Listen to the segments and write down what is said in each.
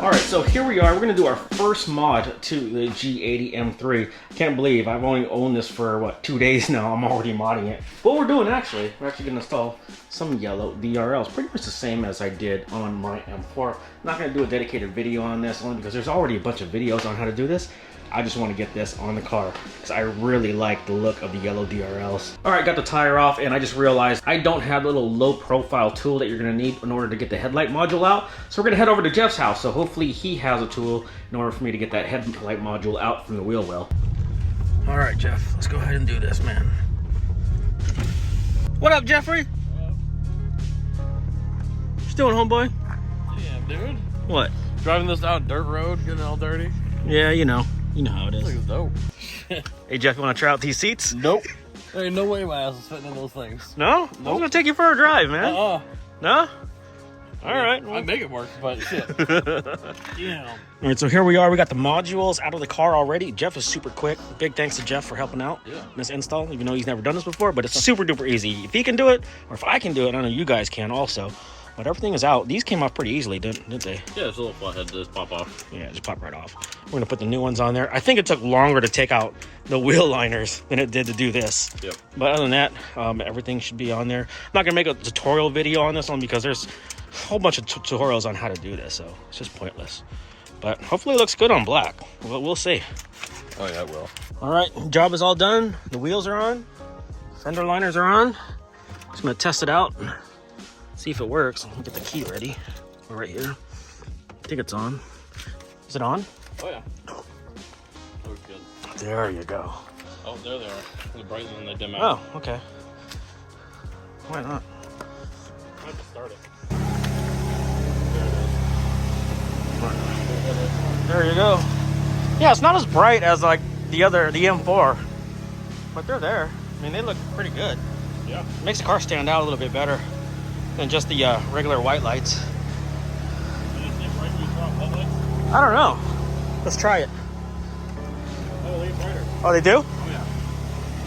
All right, so here we are. We're gonna do our first mod to the G80 M3. I can't believe I've only owned this for, what, 2 days now. I'm already modding it. What we're doing, actually, we're actually gonna install some yellow DRLs. Pretty much the same as I did on my M4. I'm not gonna do a dedicated video on this, only because there's already a bunch of videos on how to do this. I just want to get this on the car because I really like the look of the yellow DRLs. All right, got the tire off, and I just realized I don't have the little low profile tool that you're gonna need in order to get the headlight module out. So we're gonna head over to Jeff's house. So hopefully he has a tool in order for me to get that headlight module out from the wheel well. All right, Jeff, let's go ahead and do this, man. What up, Jeffrey? What you doing, homeboy? Yeah, dude. What? Driving this down dirt road, getting all dirty. Yeah, you know how it is. This is dope. Hey, Jeff, you want to try out these seats? Nope. There ain't no way my ass is fitting in those things. No? Nope. I was gonna take you for a drive, man. No? All right. Well. I make it work, but shit. Yeah. All right, so here we are. We got the modules out of the car already. Jeff is super quick. Big thanks to Jeff for helping out in this install, even though he's never done this before, but it's super duper easy. If he can do it, or if I can do it, I know you guys can also. But everything is out. These came off pretty easily, didn't they? Yeah, it's a little flathead to just pop off. Yeah, just pop right off. We're gonna put the new ones on there. I think it took longer to take out the wheel liners than it did to do this. Yep. But other than that, everything should be on there. I'm not gonna make a tutorial video on this one because there's a whole bunch of tutorials on how to do this, so it's just pointless. But hopefully it looks good on black. We'll see. Oh yeah, it will. All right, job is all done. The wheels are on. Fender liners are on. Just gonna test it out. See if it works. Get the key ready. We're right here. I think it's on. Is it on? Oh yeah. Looks good. There you go. Oh, there they are. They're brighter than they dim out. Oh, okay. Why not? I have to start it. There you go. Yeah, it's not as bright as like the M4, but they're there. I mean, they look pretty good. Yeah. Makes the car stand out a little bit better than just the regular white lights. I don't know. Let's try it. Oh, they get brighter. Oh, they do? Oh yeah.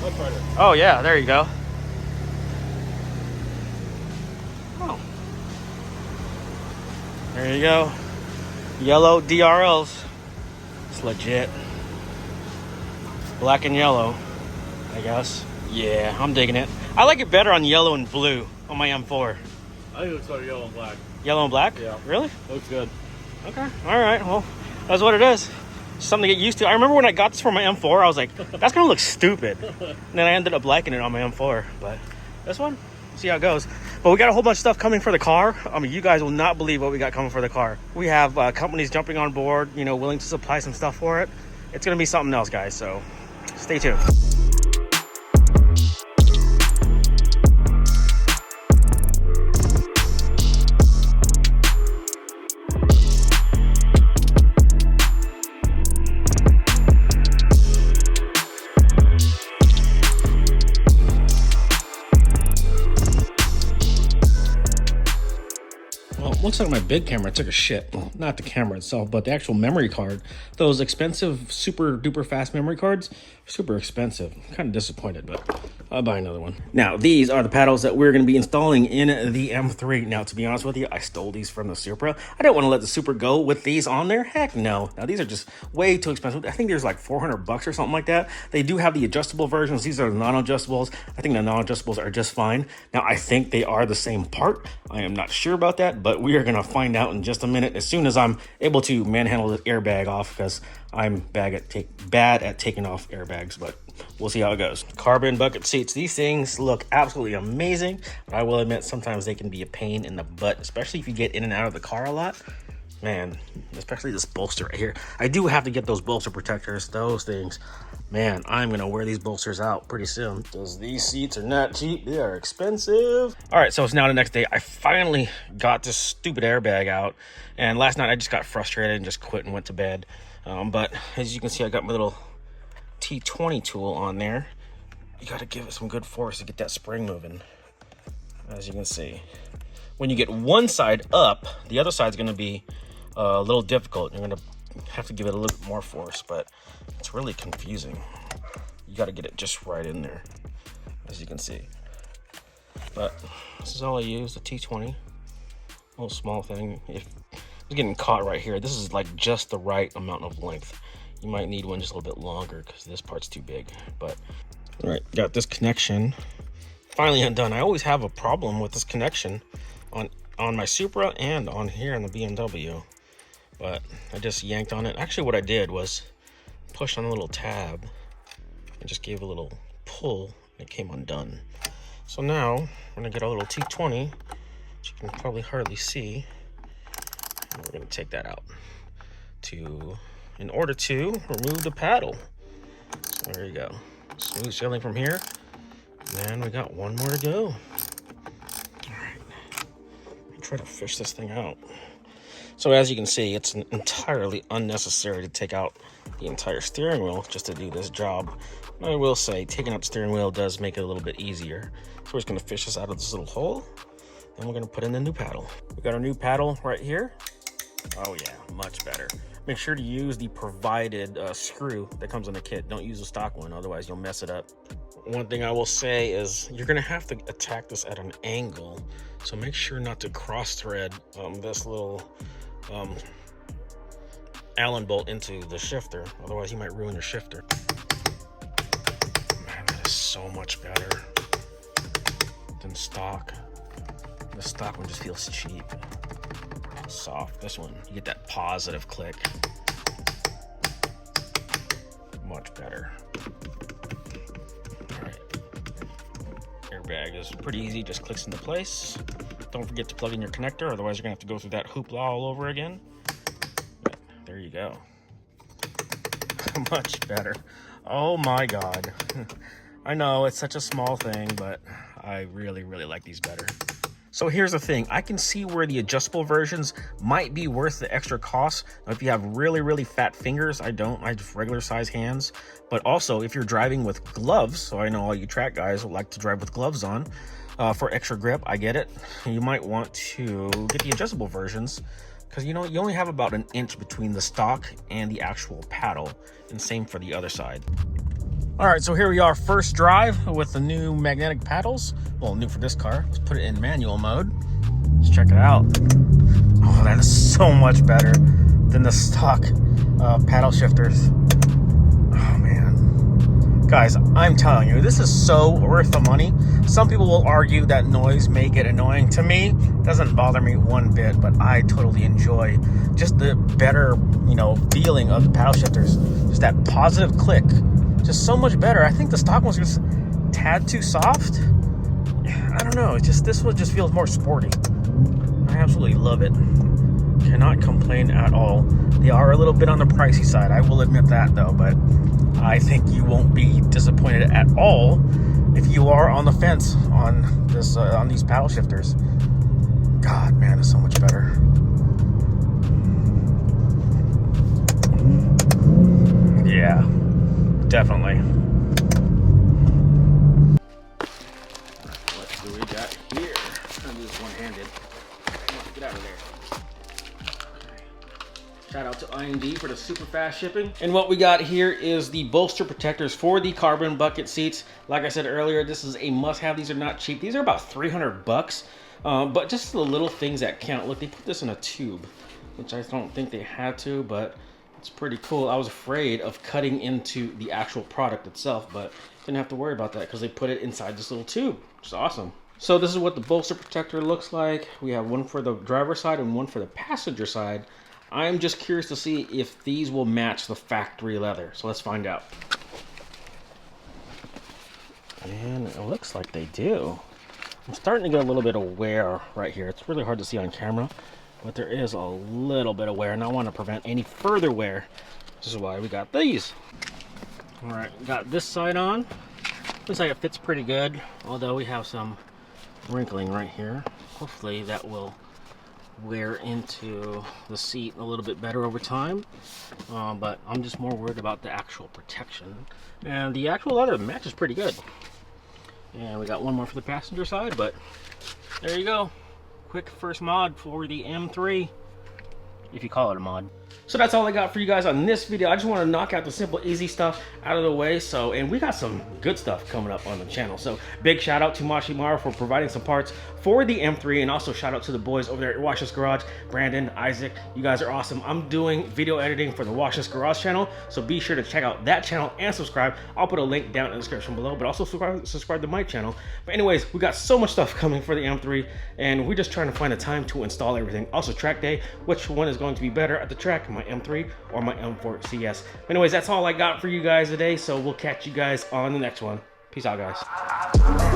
Much brighter. Oh yeah, there you go. Oh. There you go. Yellow DRLs. It's legit. Black and yellow, I guess. Yeah, I'm digging it. I like it better on yellow and blue on my M4. I think it looks better yellow and black. Yellow and black? Yeah. Really? Looks good. Okay. All right. Well, that's what it is. Something to get used to. I remember when I got this for my M4, I was like, that's going to look stupid. And then I ended up liking it on my M4. But this one, see how it goes. But we got a whole bunch of stuff coming for the car. I mean, you guys will not believe what we got coming for the car. We have companies jumping on board, willing to supply some stuff for it. It's going to be something else, guys. So stay tuned. Looks like my big camera took a shit. Well, not the camera itself, but the actual memory card. Those expensive, super duper fast memory cards are super expensive. I'm kind of disappointed, but I'll buy another one. Now, these are the paddles that we're going to be installing in the M3. Now, to be honest with you, I stole these from the Supra. I didn't want to let the Supra go with these on there. Heck no. Now, these are just way too expensive. I think there's like $400 or something like that. They do have the adjustable versions. These are the non-adjustables. I think the non-adjustables are just fine. Now, I think they are the same part. I am not sure about that, but we are going to find out in just a minute as soon as I'm able to manhandle the airbag off, because I'm bad at taking off airbags, but we'll see how it goes. Carbon bucket seats. These things look absolutely amazing, but I will admit sometimes they can be a pain in the butt, especially if you get in and out of the car a lot. Man, especially this bolster right here. I do have to get those bolster protectors, those things. Man, I'm going to wear these bolsters out pretty soon because these seats are not cheap. They are expensive. All right, so it's now the next day. I finally got this stupid airbag out. And last night I just got frustrated and just quit and went to bed. But as you can see, I got my little T20 tool on there. You got to give it some good force to get that spring moving. As you can see. When you get one side up, the other side's going to be a little difficult. You're going to have to give it a little bit more force, but it's really confusing. You got to get it just right in there, as you can see. But this is all I use, the T20, little small thing. If It's getting caught right here. This is like just the right amount of length. You might need one just a little bit longer because this part's too big. But all right, got this connection finally undone. I always have a problem with this connection on my Supra and on here in the BMW. But I just yanked on it. Actually, what I did was push on a little tab and just gave a little pull, and it came undone. So now we're gonna get our little T20, which you can probably hardly see, and we're gonna take that out in order to remove the paddle. So there you go. Smooth sailing from here. And we got one more to go. All right, I'll try to fish this thing out. So as you can see, it's entirely unnecessary to take out the entire steering wheel just to do this job. I will say, taking out the steering wheel does make it a little bit easier. So we're just gonna fish this out of this little hole, and we're gonna put in the new paddle. We got our new paddle right here. Oh yeah, much better. Make sure to use the provided screw that comes in the kit. Don't use a stock one, otherwise you'll mess it up. One thing I will say is you're gonna have to attack this at an angle, so make sure not to cross thread this little Allen bolt into the shifter, otherwise you might ruin your shifter. Man, that is so much better than stock. The stock one just feels cheap. Soft. This one, you get that positive click. Much better. All right. Airbag is pretty easy, just clicks into place. Don't forget to plug in your connector, otherwise you're gonna have to go through that hoopla all over again. But there you go. Much better. Oh my God. I know it's such a small thing, but I really, really like these better. So here's the thing, I can see where the adjustable versions might be worth the extra cost. Now, if you have really, really fat fingers, I don't, I just regular size hands. But also if you're driving with gloves, so I know all you track guys would like to drive with gloves on for extra grip, I get it. You might want to get the adjustable versions because you know, you only have about an inch between the stock and the actual paddle, and same for the other side. All right, so here we are, first drive with the new magnetic paddles. Well, new for this car. Let's put it in manual mode. Let's check it out. Oh, that is so much better than the stock paddle shifters. Oh man. Guys, I'm telling you, this is so worth the money. Some people will argue that noise may get annoying. To me, it doesn't bother me one bit, but I totally enjoy just the better, you know, feeling of the paddle shifters. Just that positive click. Just so much better. I think the stock one's just a tad too soft. I don't know. It's just, this one just feels more sporty. I absolutely love it. Cannot complain at all. They are a little bit on the pricey side, I will admit that though, but I think you won't be disappointed at all if you are on the fence on this on these paddle shifters. God, man, it's so much better. Yeah. Definitely. What do we got here? I'm gonna do this one-handed. Get out of there. Okay. Shout out to IND for the super fast shipping. And what we got here is the bolster protectors for the carbon bucket seats. Like I said earlier, this is a must-have. These are not cheap. These are about 300 bucks. But just the little things that count. Look, they put this in a tube, which I don't think they had to, but it's pretty cool. I was afraid of cutting into the actual product itself, but didn't have to worry about that because they put it inside this little tube, which is awesome. So this is what the bolster protector looks like. We have one for the driver's side and one for the passenger side. I'm just curious to see if these will match the factory leather. So let's find out. And it looks like they do. I'm starting to get a little bit of wear right here. It's really hard to see on camera, but there is a little bit of wear, and I want to prevent any further wear. This is why we got these. All right, got this side on. Looks like it fits pretty good, although we have some wrinkling right here. Hopefully that will wear into the seat a little bit better over time. But I'm just more worried about the actual protection. And the actual leather matches pretty good. And we got one more for the passenger side, but there you go. Quick first mod for the M3, if you call it a mod. So that's all I got for you guys on this video. I just want to knock out the simple, easy stuff out of the way. So, and we got some good stuff coming up on the channel. So big shout out to Mashi Mara for providing some parts for the M3, and also shout out to the boys over there at Woyshnis Garage, Brandon, Isaac. You guys are awesome. I'm doing video editing for the Woyshnis Garage channel, so be sure to check out that channel and subscribe. I'll put a link down in the description below, but also subscribe to my channel. But anyways, we got so much stuff coming for the M3, and we're just trying to find a time to install everything. Also track day, which one is going to be better at the track, my M3 or my M4 CS. But anyways, that's all I got for you guys today, so we'll catch you guys on the next one. Peace out, guys.